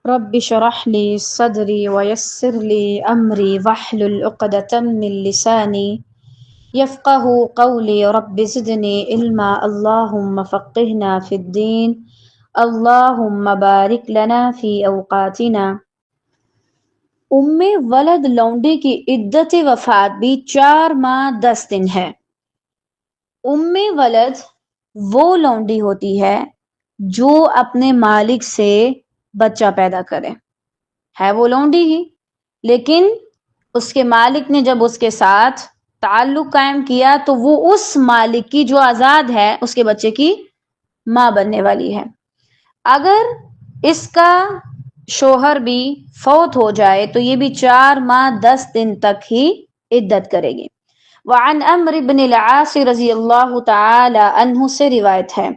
رب اشرح لي صدري ويسر لي أمري واحلل عقدة من لساني يفقهوا قولي رب زدني علما اللهم فقهنا في الدين اللهم بارك لنا في اوقاتنا۔ ام ولد لونڈی کی عدت وفات بھی 4 ماہ 10 دن ہے۔ ام ولد وہ لونڈی ہوتی ہے جو اپنے مالک سے بچہ پیدا کرے، ہے وہ لونڈی ہی، لیکن اس کے مالک نے جب اس کے ساتھ تعلق قائم کیا تو وہ اس مالک کی جو آزاد ہے اس کے بچے کی ماں بننے والی ہے۔ اگر اس کا شوہر بھی فوت ہو جائے تو یہ بھی 4 ماہ 10 دن تک ہی عدت کرے گی۔ وعن عمرو بن العاص رضی اللہ تعالی عنہ سے روایت ہے،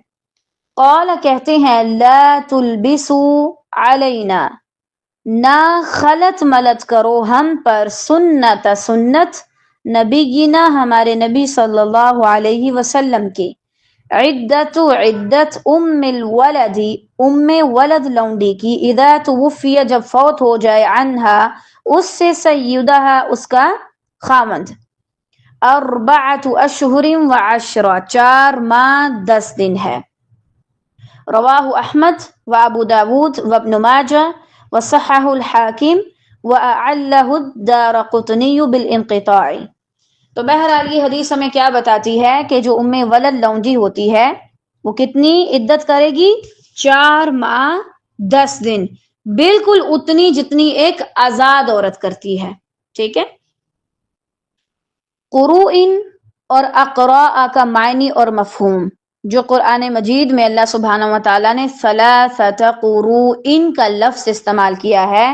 قال کہتے ہیں، لا تلبسوا علینا، نہ خلط ملط کرو ہم پر، سنت نبینا ہمارے نبی صلی اللہ علیہ وسلم کی، عدت ام الولد ام ولد لونڈی کی، اذا توفی جب فوت ہو جائے، عنہا اس سے، سیدہا اس کا خامند، 4 اشہر و 10 4 ماہ 10 دن ہے۔ رواہ احمد و ابو داود و ابن ماجہ و صححہ الحاکم و اعلہ الدارقطنی بالانقطاع۔ تو بہرحال یہ حدیث ہمیں کیا بتاتی ہے کہ جو ام ولد لونڈی ہوتی ہے وہ کتنی عدت کرے گی؟ 4 ماہ 10 دن، بالکل اتنی جتنی ایک آزاد عورت کرتی ہے، ٹھیک ہے۔ قروء اور اقراء کا معنی اور مفہوم، جو قرآن مجید میں اللہ سبحانہ وتعالیٰ نے ثلاثۃ قروء کا لفظ استعمال کیا ہے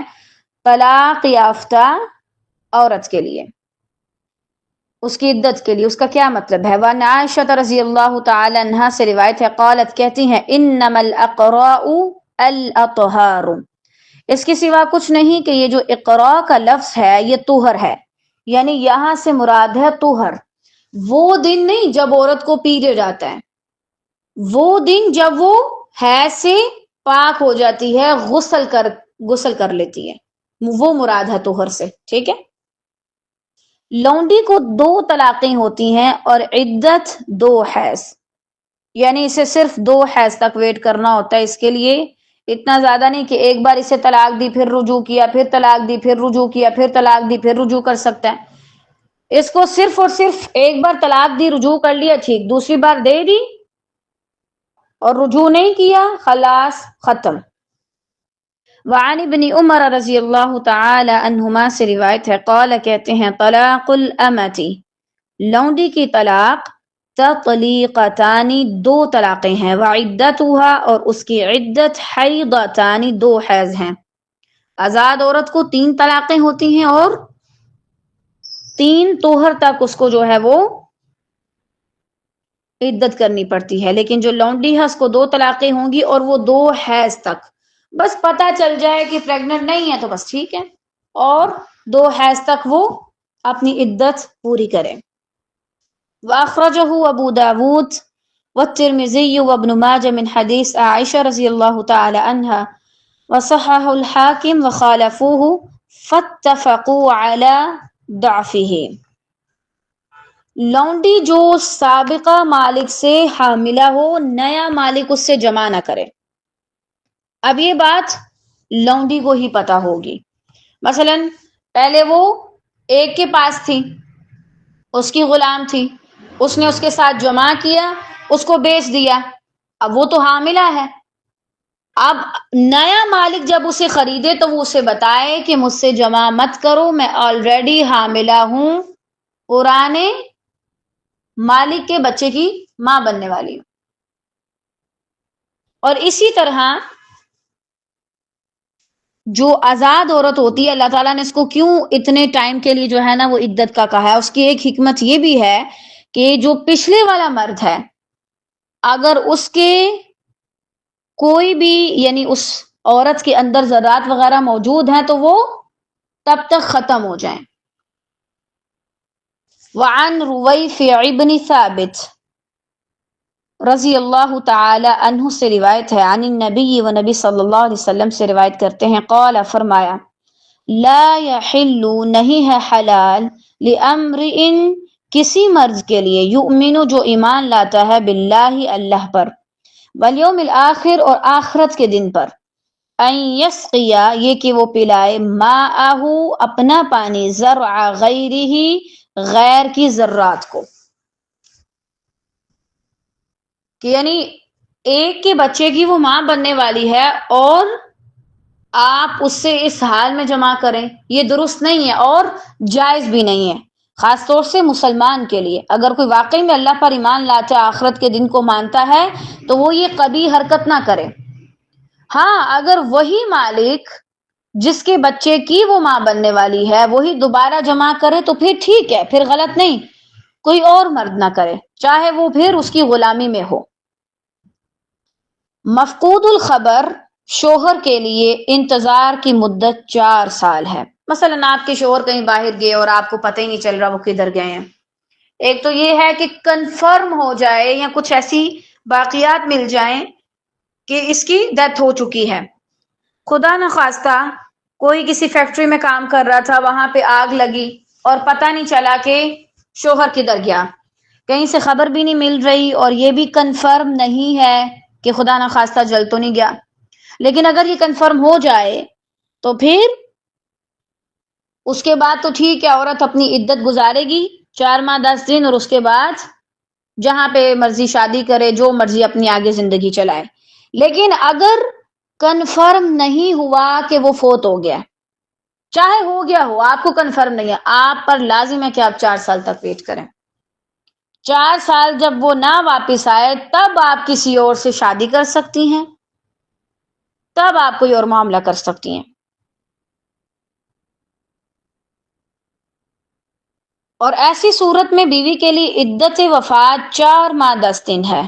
طلاق یافتہ عورت کے لیے، اس کی عدت کے لیے، اس کا کیا مطلب ہے؟ وعن عائشہ رضی اللہ تعالی عنہا سے روایت ہے، قالت کہتی ہیں، انما الاقراء الاطہار، اس کے سوا کچھ نہیں کہ یہ جو اقراء کا لفظ ہے یہ طہر ہے، یعنی یہاں سے مراد ہے طہر، وہ دن نہیں جب عورت کو پیریڈ آتا ہے، وہ دن جب وہ حیض سے پاک ہو جاتی ہے، غسل کر لیتی ہے، وہ مراد ہے طہر سے، ٹھیک ہے۔ لونڈی کو 2 طلاقیں ہوتی ہیں اور عدت 2 حیض، یعنی اسے صرف 2 حیض تک ویٹ کرنا ہوتا ہے، اس کے لیے اتنا زیادہ نہیں کہ ایک بار اسے طلاق دی پھر رجوع کیا، پھر طلاق دی پھر رجوع کیا، پھر طلاق دی پھر رجوع کر سکتا ہے۔ اس کو صرف اور صرف ایک بار طلاق دی، رجوع کر لیا، ٹھیک، دوسری بار دے دی اور رجوع نہیں کیا، خلاص ختم۔ وعن ابن عمر رضی اللہ تعالی عنہما سے روایت ہے، قال کہتے ہیں، طلاق الامتی، لونڈی کی طلاق، تطلیقتان 2 طلاقیں ہیں، وعدتها اور اس کی عدت، حیضتان 2 حیض ہیں۔ آزاد عورت کو 3 طلاقیں ہوتی ہیں اور 3 طہر تک اس کو جو ہے وہ عدت کرنی پڑتی ہے، لیکن جو لونڈی ہے اس کو 2 طلاقیں ہوں گی اور وہ 2 حیض تک، بس پتہ چل جائے کہ پریگننٹ نہیں ہے تو بس ٹھیک ہے، اور 2 حیض تک وہ اپنی عدت پوری کرے۔ وَأَخْرَجَهُ أَبُو دَاوُود وَالتِّرْمِذِيُّ وَابْنُ مَاجَہ من حدیث عائشہ رضی اللہ تعالی عنہا وصححہ الحاکم وخالفوہ فاتفقوا علی ضعفہ۔ لونڈی جو سابقہ مالک سے حاملہ ہو، نیا مالک اس سے جمع نہ کرے۔ اب یہ بات لونڈی کو ہی پتا ہوگی، مثلا پہلے وہ ایک کے پاس تھی، اس کی غلام تھی، اس نے اس کے ساتھ جمع کیا، اس کو بیچ دیا، اب وہ تو حاملہ ہے، اب نیا مالک جب اسے خریدے تو وہ اسے بتائے کہ مجھ سے جمع مت کرو، میں آلریڈی حاملہ ہوں، پرانے مالک کے بچے کی ماں بننے والی ہوں۔ اور اسی طرح جو آزاد عورت ہوتی ہے، اللہ تعالیٰ نے اس کو کیوں اتنے ٹائم کے لیے جو ہے نا وہ عدت کا کہا ہے، اس کی ایک حکمت یہ بھی ہے کہ جو پچھلے والا مرد ہے اگر اس کے کوئی بھی یعنی اس عورت کے اندر ذرات وغیرہ موجود ہیں تو وہ تب تک ختم ہو جائیں۔ وعن رویفع بن ثابت رضی اللہ تعالی عنہ سے روایت ہے، عن النبی و نبی صلی اللہ علیہ وسلم سے روایت کرتے ہیں، قال فرمایا، لا یحل نہیں ہے حلال لامرئ کسی مرد کے لیے، یؤمن جو ایمان لاتا ہے، باللہ اللہ پر، والیوم الآخر اور آخرت کے دن پر، ان یسقیا یہ کہ وہ پلائے، ماءہ اپنا پانی، زرع غیرہ غیر کی ذرات کو، کہ یعنی ایک کے بچے کی وہ ماں بننے والی ہے اور آپ اس سے اس حال میں جمع کریں، یہ درست نہیں ہے اور جائز بھی نہیں ہے، خاص طور سے مسلمان کے لیے۔ اگر کوئی واقعی میں اللہ پر ایمان لاتا ہے، آخرت کے دن کو مانتا ہے، تو وہ یہ قبیح حرکت نہ کرے۔ ہاں اگر وہی مالک جس کے بچے کی وہ ماں بننے والی ہے وہی دوبارہ جمع کرے تو پھر ٹھیک ہے، پھر غلط نہیں، کوئی اور مرد نہ کرے، چاہے وہ پھر اس کی غلامی میں ہو۔ مفقود الخبر شوہر کے لیے انتظار کی مدت 4 سال ہے۔ مثلا آپ کے شوہر کہیں باہر گئے اور آپ کو پتہ ہی نہیں چل رہا وہ کدھر گئے ہیں۔ ایک تو یہ ہے کہ کنفرم ہو جائے یا کچھ ایسی باقیات مل جائیں کہ اس کی ڈیتھ ہو چکی ہے، خدا نخواستہ کوئی کسی فیکٹری میں کام کر رہا تھا، وہاں پہ آگ لگی اور پتہ نہیں چلا کہ شوہر کدھر گیا، کہیں سے خبر بھی نہیں مل رہی اور یہ بھی کنفرم نہیں ہے کہ خدا نخواستہ جل تو نہیں گیا۔ لیکن اگر یہ کنفرم ہو جائے تو پھر اس کے بعد تو ٹھیک ہے، عورت اپنی عدت گزارے گی 4 ماہ 10 دن، اور اس کے بعد جہاں پہ مرضی شادی کرے، جو مرضی اپنی آگے زندگی چلائے۔ لیکن اگر کنفرم نہیں ہوا کہ وہ فوت ہو گیا، چاہے ہو گیا ہو، آپ کو کنفرم نہیں ہے، آپ پر لازم ہے کہ آپ 4 سال تک ویٹ کریں۔ 4 سال جب وہ نہ واپس آئے تب آپ کسی اور سے شادی کر سکتی ہیں، تب آپ کوئی اور معاملہ کر سکتی ہیں۔ اور ایسی صورت میں بیوی کے لیے عدت وفات 4 ماہ 10 دن ہے،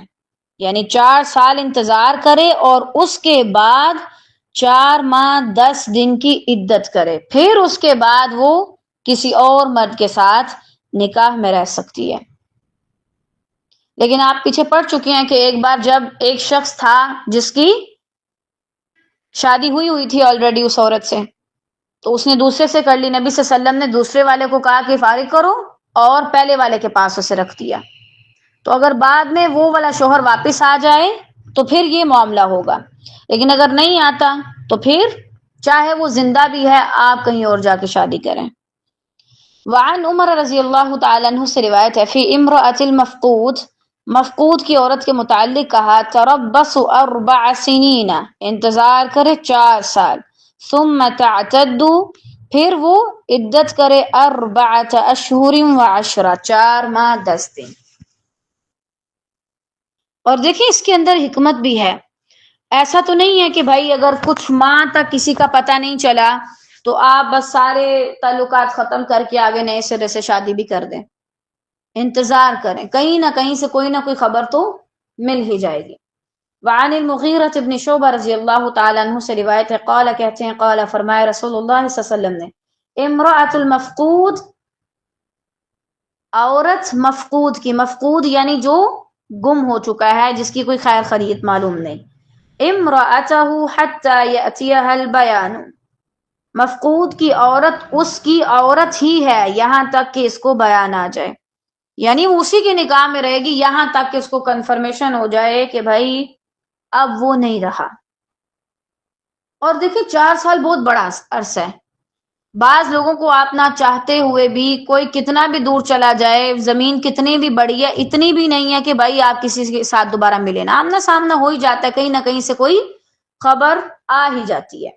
یعنی 4 سال انتظار کرے اور اس کے بعد 4 ماہ 10 دن کی عدت کرے، پھر اس کے بعد وہ کسی اور مرد کے ساتھ نکاح میں رہ سکتی ہے۔ لیکن آپ پیچھے پڑ چکے ہیں کہ ایک بار جب ایک شخص تھا جس کی شادی ہوئی تھی آلریڈی اس عورت سے، تو اس نے دوسرے سے کر لی، نبی صلی اللہ علیہ وسلم نے دوسرے والے کو کہا کہ فارغ کرو اور پہلے والے کے پاس اسے رکھ دیا۔ تو اگر بعد میں وہ والا شوہر واپس آ جائے تو پھر یہ معاملہ ہوگا، لیکن اگر نہیں آتا تو پھر چاہے وہ زندہ بھی ہے، آپ کہیں اور جا کے شادی کریں۔ وعن عمر رضی اللہ تعالیٰ عنہ سے روایت ہے، فی امرأۃ المفقود مفقود کی عورت کے متعلق کہا، تربص 4 سنین انتظار کرے 4 سال، ثم تعتد پھر وہ عدت کرے 4 اشہر و10 4 ماہ 10 دن۔ اور دیکھیں اس کے اندر حکمت بھی ہے، ایسا تو نہیں ہے کہ بھائی اگر کچھ ماہ تک کسی کا پتہ نہیں چلا تو آپ بس سارے تعلقات ختم کر کے آگے نئے سرے سے شادی بھی کر دیں۔ انتظار کریں، کہیں نہ کہیں سے کوئی نہ کوئی خبر تو مل ہی جائے گی۔ وعن المغیرۃ بن شعبہ رضی اللہ تعالیٰ عنہ سے روایت ہے، قال کہتے ہیں، قال فرمایا رسول اللہ صلی اللہ علیہ وسلم نے، امرأۃ المفقود عورت مفقود کی، مفقود یعنی جو گم ہو چکا ہے، جس کی کوئی خیر خرید معلوم نہیں، امرأتہ حتی یأتیہا البیان مفقود کی عورت اس کی عورت ہی ہے یہاں تک کہ اس کو بیان آ جائے، یعنی وہ اسی کے نکاح میں رہے گی یہاں تک کہ اس کو کنفرمیشن ہو جائے کہ بھائی اب وہ نہیں رہا۔ اور دیکھیں 4 سال بہت بڑا عرصہ ہے، بعض لوگوں کو آپ نہ چاہتے ہوئے بھی کوئی کتنا بھی دور چلا جائے، زمین کتنی بھی بڑی ہے، اتنی بھی نہیں ہے کہ بھائی آپ کسی کے ساتھ دوبارہ ملیں، آمنا سامنا ہو ہی جاتا ہے، کہیں نہ کہیں سے کوئی خبر آ ہی جاتی ہے۔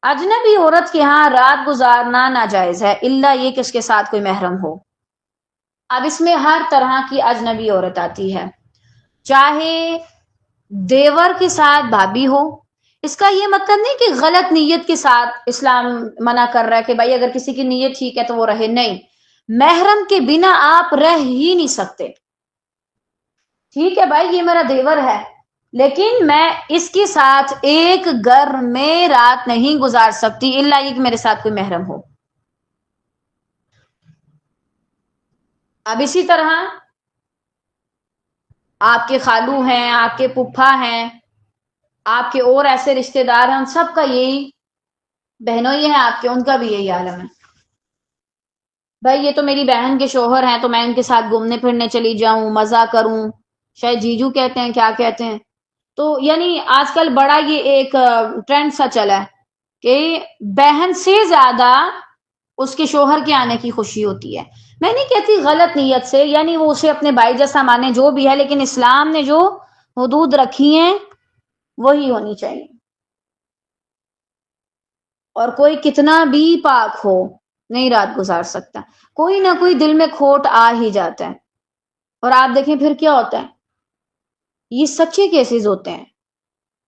اجنبی عورت کے ہاں رات گزارنا ناجائز ہے، الا یہ کہ اس کے ساتھ کوئی محرم ہو۔ اب اس میں ہر طرح کی اجنبی عورت آتی ہے، چاہے دیور کے ساتھ بھابھی ہو، اس کا یہ مطلب نہیں کہ غلط نیت کے ساتھ اسلام منع کر رہا ہے کہ بھائی اگر کسی کی نیت ٹھیک ہے تو وہ رہے، نہیں، محرم کے بنا آپ رہ ہی نہیں سکتے۔ ٹھیک ہے بھائی یہ میرا دیور ہے لیکن میں اس کے ساتھ ایک گھر میں رات نہیں گزار سکتی الا یہ کہ میرے ساتھ کوئی محرم ہو۔ اب اسی طرح آپ کے خالو ہیں، آپ کے پھپھا ہیں، آپ کے اور ایسے رشتہ دار ہیں، ان سب کا یہی، بہنوئی ہیں آپ کے، ان کا بھی یہی عالم ہے. بھائی یہ تو میری بہن کے شوہر ہیں تو میں ان کے ساتھ گھومنے پھرنے چلی جاؤں، مزہ کروں، شاید جیجو کہتے ہیں، کیا کہتے ہیں. تو یعنی آج کل بڑا یہ ایک ٹرینڈ سا چلا ہے کہ بہن سے زیادہ اس کے شوہر کے آنے کی خوشی ہوتی ہے. میں نہیں کہتی غلط نیت سے، یعنی وہ اسے اپنے بھائی جیسا مانے جو بھی ہے، لیکن اسلام نے جو حدود رکھی ہیں وہی ہونی چاہیے. اور کوئی کتنا بھی پاک ہو نہیں رات گزار سکتا، کوئی نہ کوئی دل میں کھوٹ آ ہی جاتا ہے. اور آپ دیکھیں پھر کیا ہوتا ہے، یہ سچے کیسز ہوتے ہیں،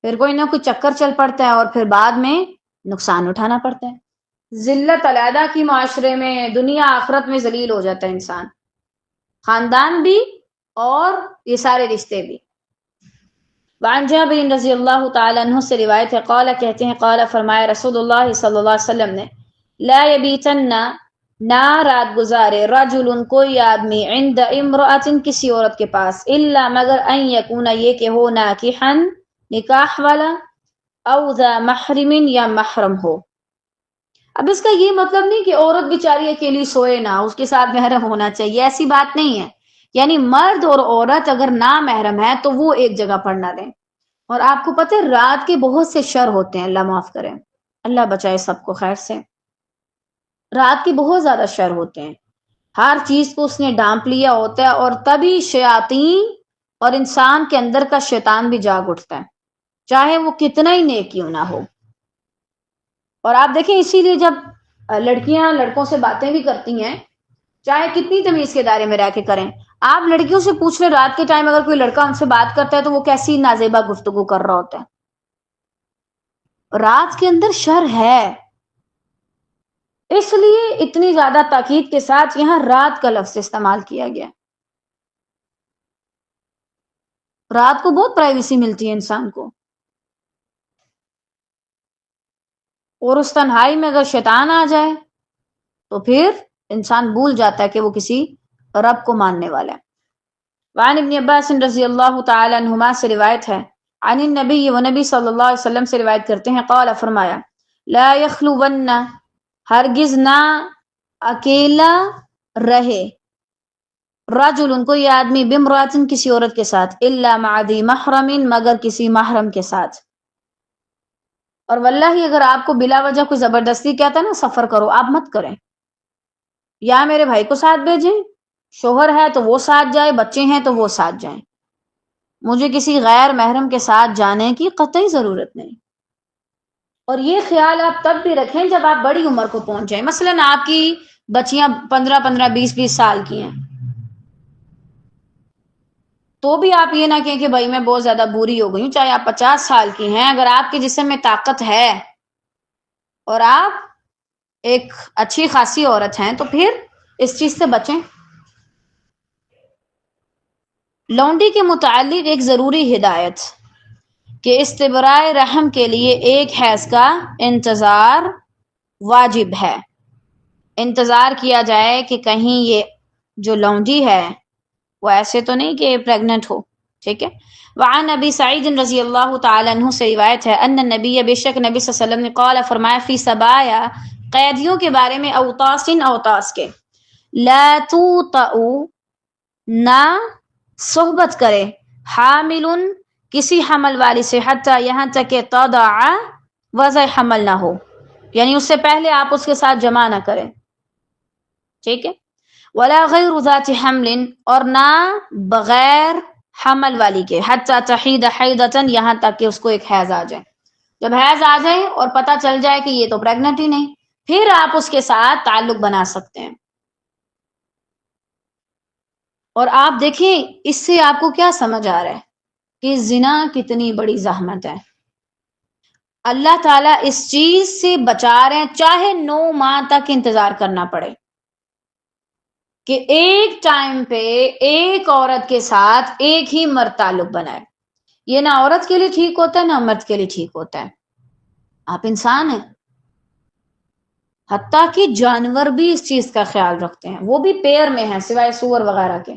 پھر کوئی نہ کوئی چکر چل پڑتا ہے اور پھر بعد میں نقصان اٹھانا پڑتا ہے. ذلت علیحدہ کی معاشرے میں، دنیا آخرت میں ذلیل ہو جاتا ہے انسان، خاندان بھی اور یہ سارے رشتے بھی. وعن جابر رضی اللہ تعالی عنہ سے روایت ہے، قال کہتے ہیں، قال فرمایا رسول اللہ صلی اللہ علیہ وسلم نے، لا یبیتن نہ رات گزارے، رجل کوئی آدمی، عند امرأۃ کسی عورت کے پاس، الا مگر ان یکون یہ کہ ہو ناکحا نکاح والا، او ذا محرم یا محرم ہو. اب اس کا یہ مطلب نہیں کہ عورت بیچاری اکیلی سوئے نہ، اس کے ساتھ محرم ہونا چاہیے، ایسی بات نہیں ہے. یعنی مرد اور عورت اگر نہ محرم ہے تو وہ ایک جگہ پر نہ رہیں. اور آپ کو پتہ ہے رات کے بہت سے شر ہوتے ہیں، اللہ معاف کرے، اللہ بچائے سب کو خیر سے. رات کے بہت زیادہ شر ہوتے ہیں، ہر چیز کو اس نے ڈانپ لیا ہوتا ہے، اور تبھی شیاطین اور انسان کے اندر کا شیطان بھی جاگ اٹھتا ہے، چاہے وہ کتنا ہی نیک کیوں نہ ہو. اور آپ دیکھیں اسی لیے جب لڑکیاں لڑکوں سے باتیں بھی کرتی ہیں، چاہے کتنی تمیز کے دائرے میں رہ کے کریں، آپ لڑکیوں سے پوچھ لیں رات کے ٹائم اگر کوئی لڑکا ان سے بات کرتا ہے تو وہ کیسی نازیبا گفتگو کر رہا ہوتا ہے. رات کے اندر شر ہے، اس لیے اتنی زیادہ تاکید کے ساتھ یہاں رات کا لفظ استعمال کیا گیا. رات کو بہت پرائیویسی ملتی ہے انسان کو، اور اس تنہائی میں اگر شیطان آ جائے تو پھر انسان بھول جاتا ہے کہ وہ کسی رب کو ماننے والا ہے. وعن ابن عباس رضی اللہ تعالی عنہما سے روایت ہے، عن النبی، وہ نبی صلی اللہ علیہ وسلم سے روایت کرتے ہیں، قال فرمایا، لا یخلون ہرگز نہ اکیلا رہے، رجل کوئی آدمی، بامرأۃ کسی عورت کے ساتھ، الا مع ذی محرم مگر کسی محرم کے ساتھ. اور واللہ اگر آپ کو بلا وجہ کوئی زبردستی کہتا ہے نا سفر کرو، آپ مت کریں. یا میرے بھائی کو ساتھ بھیجیں، شوہر ہے تو وہ ساتھ جائے، بچے ہیں تو وہ ساتھ جائیں، مجھے کسی غیر محرم کے ساتھ جانے کی قطعی ضرورت نہیں. اور یہ خیال آپ تب بھی رکھیں جب آپ بڑی عمر کو پہنچ جائیں. مثلا آپ کی بچیاں 15 20 20 سال کی ہیں، تو بھی آپ یہ نہ کہیں کہ بھائی میں بہت زیادہ بوری ہو گئی ہوں. چاہے آپ 50 سال کی ہیں، اگر آپ کے جسم میں طاقت ہے اور آپ ایک اچھی خاصی عورت ہیں تو پھر اس چیز سے بچیں. لونڈی کے متعلق ایک ضروری ہدایت کہ استبراء رحم کے لیے ایک حیض کا انتظار واجب ہے. انتظار کیا جائے کہ کہیں یہ جو لونڈی ہے وہ ایسے تو نہیں کہ پریگننٹ ہو، ٹھیک ہے. وعن ابی سعید رضی اللہ تعالی عنہ سے روایت ہے، ان النبی، بے شک نبی صلی اللہ علیہ وسلم نے، قال فرمایا، فی سبایا قیدیوں کے بارے میں، اوطاس کے، لا توطأ نہ صحبت کرے، حامل کسی حمل والی سے، حتی یہاں تک کہ تضع وضع حمل نہ ہو، یعنی اس سے پہلے آپ اس کے ساتھ جمع نہ کریں، ٹھیک ہے. ولا غیر ذات حمل اور نہ بغیر حمل والی کے، حتی تحید حیضۃ یہاں تک کہ اس کو ایک حیض آ جائے. جب حیض آ جائے اور پتہ چل جائے کہ یہ تو پریگننٹ ہی نہیں، پھر آپ اس کے ساتھ تعلق بنا سکتے ہیں. اور آپ دیکھیں اس سے آپ کو کیا سمجھ آ رہا ہے کہ زنا کتنی بڑی زحمت ہے. اللہ تعالیٰ اس چیز سے بچا رہے ہیں، چاہے 9 ماہ تک انتظار کرنا پڑے کہ ایک ٹائم پہ ایک عورت کے ساتھ ایک ہی مرد تعلق بنائے. یہ نہ عورت کے لیے ٹھیک ہوتا ہے نہ مرد کے لیے ٹھیک ہوتا ہے. آپ انسان ہیں، حتیٰ کہ جانور بھی اس چیز کا خیال رکھتے ہیں، وہ بھی پیر میں ہیں سوائے سور وغیرہ کے.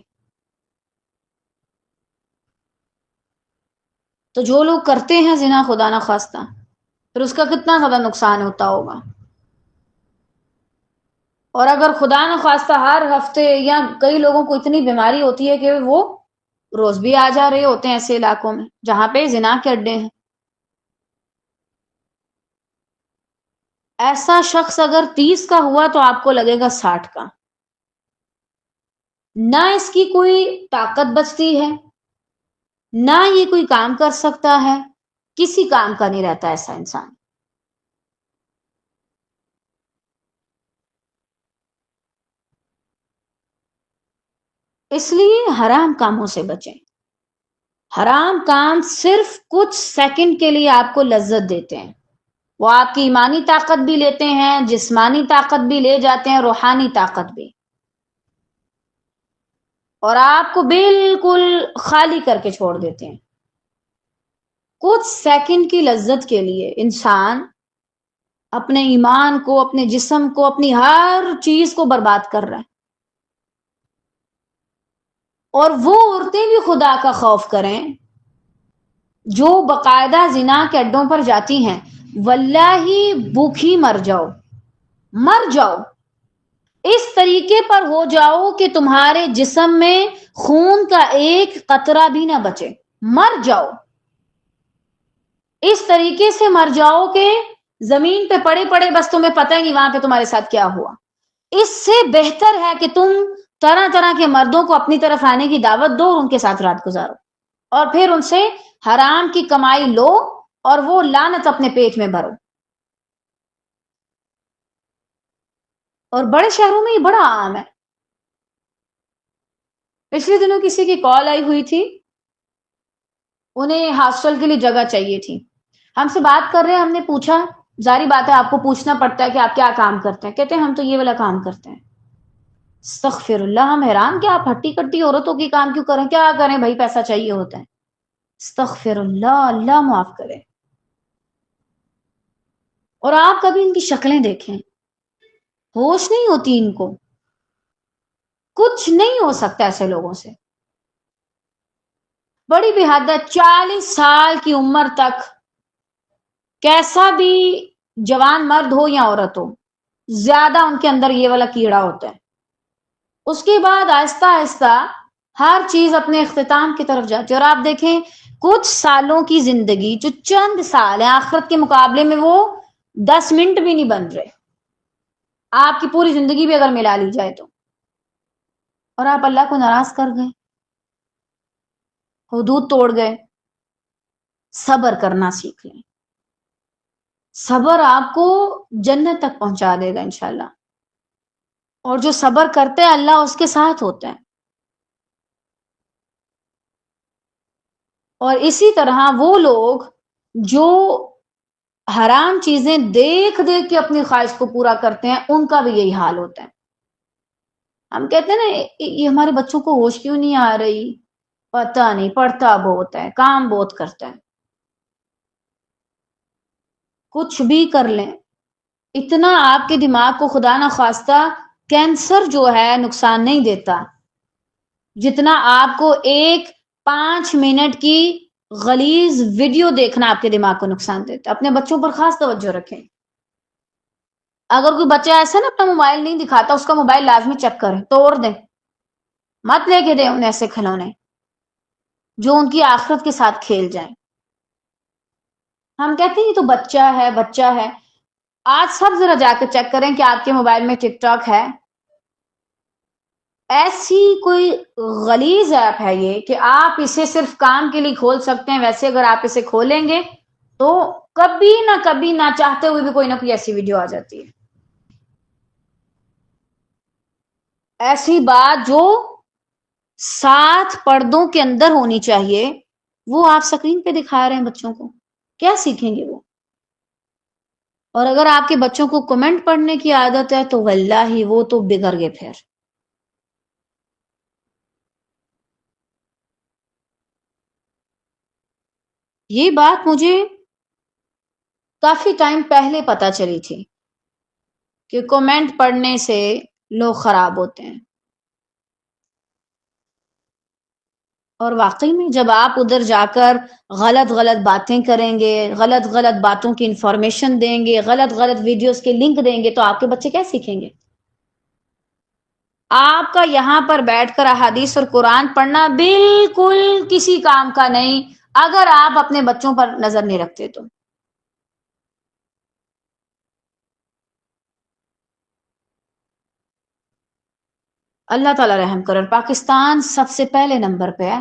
تو جو لوگ کرتے ہیں زنا خدا نہ خواستہ، پھر اس کا کتنا زیادہ نقصان ہوتا ہوگا. اور اگر خدا نہ خواستہ ہر ہفتے یا کئی لوگوں کو اتنی بیماری ہوتی ہے کہ وہ روز بھی آ جا رہے ہوتے ہیں ایسے علاقوں میں جہاں پہ زنا کے اڈے ہیں. ایسا شخص اگر 30 کا ہوا تو آپ کو لگے گا 60 کا. نہ اس کی کوئی طاقت بچتی ہے، نہ یہ کوئی کام کر سکتا ہے، کسی کام کا نہیں رہتا ایسا انسان. اس لیے حرام کاموں سے بچیں. حرام کام صرف کچھ سیکنڈ کے لیے آپ کو لذت دیتے ہیں، وہ آپ کی ایمانی طاقت بھی لیتے ہیں، جسمانی طاقت بھی لے جاتے ہیں، روحانی طاقت بھی، اور آپ کو بالکل خالی کر کے چھوڑ دیتے ہیں. کچھ سیکنڈ کی لذت کے لیے انسان اپنے ایمان کو، اپنے جسم کو، اپنی ہر چیز کو برباد کر رہا ہے. اور وہ عورتیں بھی خدا کا خوف کریں جو باقاعدہ زنا کے اڈوں پر جاتی ہیں. واللہ بھوکھی مر جاؤ، مر جاؤ، اس طریقے پر ہو جاؤ کہ تمہارے جسم میں خون کا ایک قطرہ بھی نہ بچے، مر جاؤ. اس طریقے سے مر جاؤ کہ زمین پہ پڑے پڑے بس تمہیں پتہ ہی نہیں وہاں پہ تمہارے ساتھ کیا ہوا. اس سے بہتر ہے کہ تم طرح طرح کے مردوں کو اپنی طرف آنے کی دعوت دو اور ان کے ساتھ رات گزارو، اور پھر ان سے حرام کی کمائی لو اور وہ لعنت اپنے پیٹ میں بھرو. اور بڑے شہروں میں یہ بڑا عام ہے. پچھلے دنوں کسی کی کال آئی ہوئی تھی، انہیں ہاسٹل کے لیے جگہ چاہیے تھی. ہم سے بات کر رہے ہیں، ہم نے پوچھا، ظاہری بات ہے آپ کو پوچھنا پڑتا ہے کہ آپ کیا کام کرتے ہیں. کہتے ہیں ہم تو یہ والا کام کرتے ہیں. استغفر اللہ، ہم حیران کہ آپ ہٹی کٹی عورتوں کی کام کیوں کریں؟ کیا کریں بھائی، پیسہ چاہیے ہوتا ہے. استغفر اللہ، اللہ معاف کرے. اور آپ کبھی ان کی شکلیں دیکھیں، ہوش نہیں ہوتی ان کو، کچھ نہیں ہو سکتا ایسے لوگوں سے. بڑی بے حد ہے، 40 سال کی عمر تک کیسا بھی جوان مرد ہو یا عورت ہو، زیادہ ان کے اندر یہ والا کیڑا ہوتا ہے. اس کے بعد آہستہ آہستہ ہر چیز اپنے اختتام کی طرف جاتی ہے. اور آپ دیکھیں کچھ سالوں کی زندگی جو چند سال ہیں آخرت کے مقابلے میں وہ 10 منٹ بھی نہیں بن رہے، آپ کی پوری زندگی بھی اگر ملا لی جائے تو. اور آپ اللہ کو ناراض کر گئے، حدود توڑ گئے. صبر کرنا سیکھ لیں، صبر آپ کو جنت تک پہنچا دے گا انشاءاللہ. اور جو صبر کرتے ہیں اللہ اس کے ساتھ ہوتے ہیں. اور اسی طرح وہ لوگ جو حرام چیزیں دیکھ دیکھ کے اپنی خواہش کو پورا کرتے ہیں، ان کا بھی یہی حال ہوتا ہے. ہم کہتے ہیں نا یہ ہمارے بچوں کو ہوش کیوں نہیں آ رہی، پتہ نہیں، پڑھتا بہت ہے، کام بہت کرتا ہے. کچھ بھی کر لیں، اتنا آپ کے دماغ کو خدا نہ خواستہ کینسر جو ہے نقصان نہیں دیتا جتنا آپ کو ایک 5 منٹ کی غلیظ ویڈیو دیکھنا آپ کے دماغ کو نقصان دیتا. اپنے بچوں پر خاص توجہ رکھیں. اگر کوئی بچہ ایسا نا اپنا موبائل نہیں دکھاتا، اس کا موبائل لازمی چیک کریں، توڑ دیں، مت لے کے دیں انہیں ایسے کھلونے جو ان کی آخرت کے ساتھ کھیل جائیں. ہم کہتے ہیں یہ تو بچہ ہے، بچہ ہے. آج سب ذرا جا کے چیک کریں کہ آپ کے موبائل میں ٹک ٹاک ہے. ایسی کوئی غلیظ ایپ ہے یہ کہ آپ اسے صرف کام کے لیے کھول سکتے ہیں. ویسے اگر آپ اسے کھولیں گے تو کبھی نہ چاہتے ہوئے بھی کوئی نہ کوئی ایسی ویڈیو آ جاتی ہے. ایسی بات جو 7 پردوں کے اندر ہونی چاہیے وہ آپ اسکرین پہ دکھا رہے ہیں بچوں کو، کیا سیکھیں گے وہ؟ اور اگر آپ کے بچوں کو کمنٹ پڑھنے کی عادت ہے تو واللہ وہ تو بگڑ گئے. پھر یہ بات مجھے کافی ٹائم پہلے پتا چلی تھی کہ کمنٹ پڑھنے سے لوگ خراب ہوتے ہیں. اور واقعی میں جب آپ ادھر جا کر غلط غلط باتیں کریں گے، غلط غلط باتوں کی انفارمیشن دیں گے، غلط غلط ویڈیوز کے لنک دیں گے، تو آپ کے بچے کیا سیکھیں گے؟ آپ کا یہاں پر بیٹھ کر احادیث اور قرآن پڑھنا بالکل کسی کام کا نہیں، اگر آپ اپنے بچوں پر نظر نہیں رکھتے تو۔ اللہ تعالی رحم کرے۔ پاکستان سب سے پہلے نمبر پہ ہے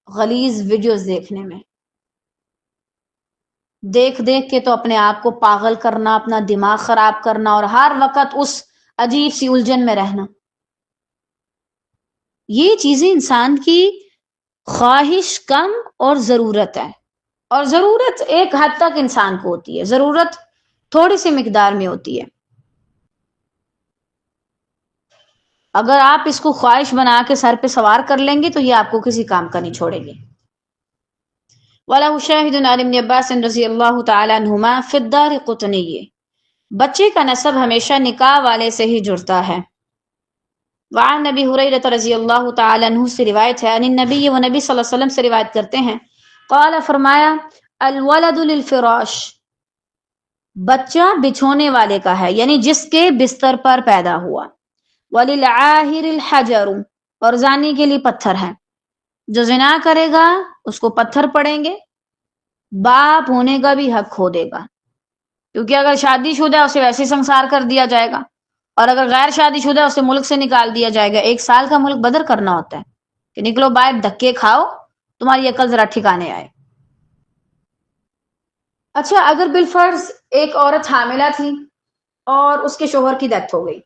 غلیظ ویڈیوز دیکھنے میں، دیکھ دیکھ کے تو اپنے آپ کو پاگل کرنا، اپنا دماغ خراب کرنا، اور ہر وقت اس عجیب سی الجھن میں رہنا۔ یہ چیزیں انسان کی خواہش کم اور ضرورت ہے، اور ضرورت ایک حد تک انسان کو ہوتی ہے، ضرورت تھوڑی سی مقدار میں ہوتی ہے۔ اگر آپ اس کو خواہش بنا کے سر پہ سوار کر لیں گے تو یہ آپ کو کسی کام کا نہیں چھوڑیں گے۔ وَلَهُ شَاهِدٌ عَنِ ابْنِ عَبَّاسٍ رضی اللہ تعالی عنہما فِي الدَّارِقُطْنِيِّ، بچے کا نسب ہمیشہ نکاح والے سے ہی جڑتا ہے۔ وعن نبی ہریرہ رضی اللہ تعالی عنہ سے روایت ہے، ان نبی و نبی صلی اللہ علیہ وسلم سے روایت کرتے ہیں، قال فرمایا، الولد للفراش، بچہ بچھونے والے کا ہے، یعنی جس کے بستر پر پیدا ہوا۔ وللعاہر الحجر، اور زانی کے لیے پتھر ہے، جو زنا کرے گا اس کو پتھر پڑیں گے، باپ ہونے کا بھی حق کھو دے گا، کیونکہ اگر شادی شدہ ہے اسے ویسے سنسار کر دیا جائے گا، اور اگر غیر شادی شدہ ہے اسے ملک سے نکال دیا جائے گا۔ 1 سال کا ملک بدر کرنا ہوتا ہے کہ نکلو باہر، دھکے کھاؤ، تمہاری عقل ذرا ٹھکانے آئے۔ اچھا، اگر بالفرض ایک عورت حاملہ تھی اور اس کے شوہر کی ڈیتھ ہو گئی،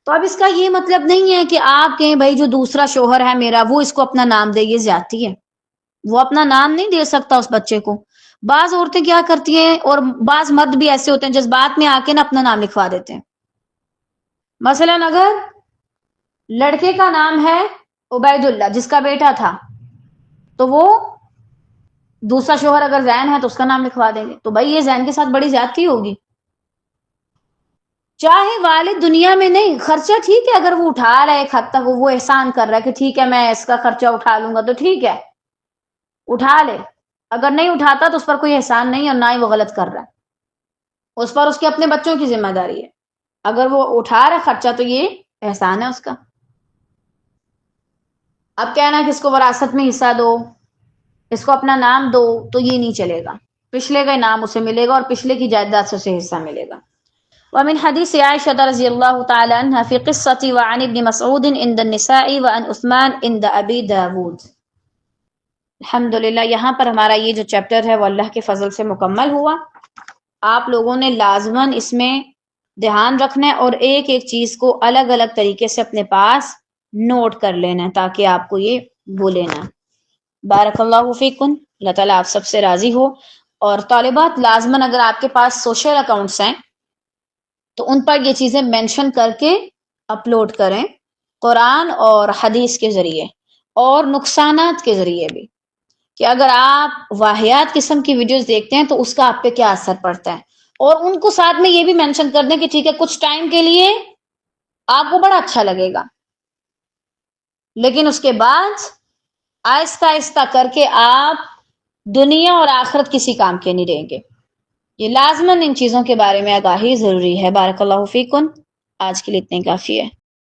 تو اب اس کا یہ مطلب نہیں ہے کہ آپ کہیں بھائی جو دوسرا شوہر ہے میرا وہ اس کو اپنا نام دے، یہ زیادتی ہے۔ وہ اپنا نام نہیں دے سکتا اس بچے کو۔ بعض عورتیں کیا کرتی ہیں، اور بعض مرد بھی ایسے ہوتے ہیں جذبات میں آ کے نا اپنا نام لکھوا دیتے ہیں۔ مثلا اگر لڑکے کا نام ہے عبید اللہ، جس کا بیٹا تھا، تو وہ دوسرا شوہر اگر زین ہے تو اس کا نام لکھوا دیں گے، تو بھائی یہ زین کے ساتھ بڑی زیادتی ہوگی۔ چاہے والد دنیا میں نہیں، خرچہ ٹھیک ہے اگر وہ اٹھا رہا ہے، ایک حد تک وہ احسان کر رہا ہے کہ ٹھیک ہے میں اس کا خرچہ اٹھا لوں گا، تو ٹھیک ہے اٹھا لے۔ اگر نہیں اٹھاتا تو اس پر کوئی احسان نہیں، اور نہ ہی وہ غلط کر رہا ہے، اس پر اس کے اپنے بچوں کی ذمہ داری ہے۔ اگر وہ اٹھا رہا ہے خرچہ تو یہ احسان ہے اس کا۔ اب کہنا کہ اس کو وراثت میں حصہ دو، اس کو اپنا نام دو، تو یہ نہیں چلے گا۔ پچھلے کا نام اسے ملے گا، اور پچھلے کی جائیداد سے اسے حصہ ملے گا۔ ومن حدیث عائشہ رضی اللہ تعالی عنہ فی قصۃ وعن ابن مسعود عند النساء وعن عثمان عند ابی داود۔ الحمدللہ یہاں پر ہمارا یہ جو چیپٹر ہے وہ اللہ کے فضل سے مکمل ہوا۔ آپ لوگوں نے لازماً اس میں دھیان رکھنا ہے، اور ایک ایک چیز کو الگ الگ طریقے سے اپنے پاس نوٹ کر لینا ہے تاکہ آپ کو یہ بھولے نہ۔ بارک اللہ فیکن، اللہ تعالیٰ آپ سب سے راضی ہو۔ اور طالبات لازماً اگر آپ کے پاس سوشل اکاؤنٹس ہیں تو ان پر یہ چیزیں مینشن کر کے اپلوڈ کریں، قرآن اور حدیث کے ذریعے، اور نقصانات کے ذریعے بھی، کہ اگر آپ واہیات قسم کی ویڈیوز دیکھتے ہیں تو اس کا آپ پہ کیا اثر پڑتا ہے، اور ان کو ساتھ میں یہ بھی مینشن کر دیں کہ ٹھیک ہے کچھ ٹائم کے لیے آپ کو بڑا اچھا لگے گا، لیکن اس کے بعد آہستہ آہستہ کر کے آپ دنیا اور آخرت کسی کام کے نہیں رہیں گے۔ یہ لازماً ان چیزوں کے بارے میں آگاہی ضروری ہے۔ بارک اللہ فیکن، آج کے لیے اتنے کافی ہے۔